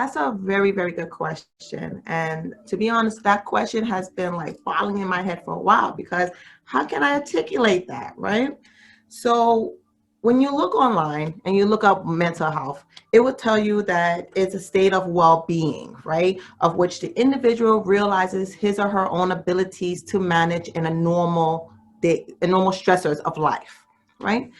that's a very, very good question. And to be honest, that question has been like boggling in my head for a while because how can I articulate that, right? So when you look online and you look up mental health, it will tell you that it's a state of well-being, right? Of which the individual realizes his or her own abilities to manage in a normal day, the normal stressors of life, right?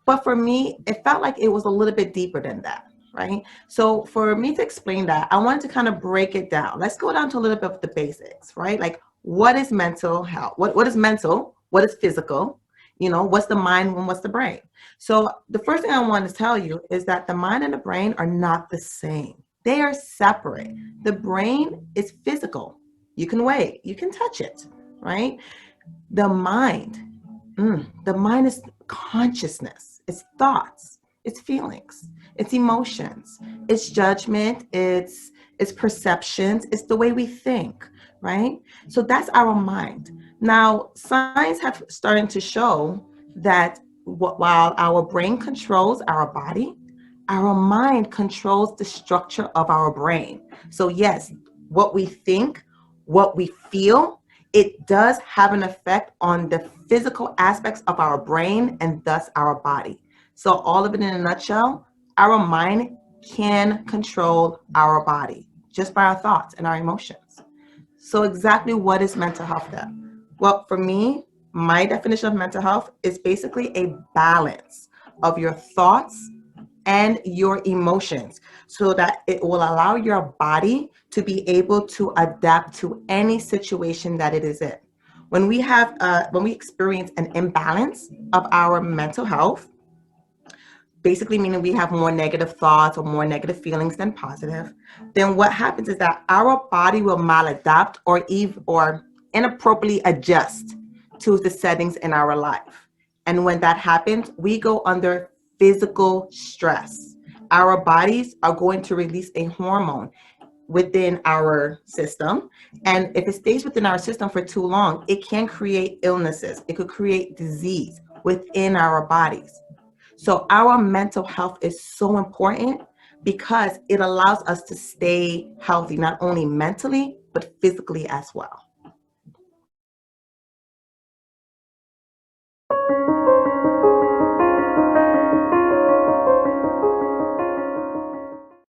But for me, it felt like it was a little bit deeper than that, right? So for me to explain that, I wanted to kind of break it down. Let's go down to a little bit of the basics, right? Like what is mental health? What is mental? What is physical? You know, what's the mind and what's the brain? So the first thing I want to tell you is that the mind and the brain are not the same. They are separate. The brain is physical. You can weigh it, you can touch it, right? The mind, the mind is consciousness, it's thoughts, it's feelings, it's emotions, it's judgment, it's perceptions, it's the way we think, right? So that's our mind. Now, science have started to show that while our brain controls our body, our mind controls the structure of our brain. So yes, what we think, what we feel, it does have an effect on the physical aspects of our brain and thus our body. So all of it in a nutshell, our mind can control our body just by our thoughts and our emotions. So exactly what is mental health then? Well, for me, my definition of mental health is basically a balance of your thoughts and your emotions so that it will allow your body to be able to adapt to any situation that it is in. When we experience an imbalance of our mental health, basically meaning we have more negative thoughts or more negative feelings than positive, then what happens is that our body will maladapt or inappropriately adjust to the settings in our life. And when that happens, we go under physical stress. Our bodies are going to release a hormone within our system. And if it stays within our system for too long, it can create illnesses. It could create disease within our bodies. So our mental health is so important because it allows us to stay healthy, not only mentally, but physically as well.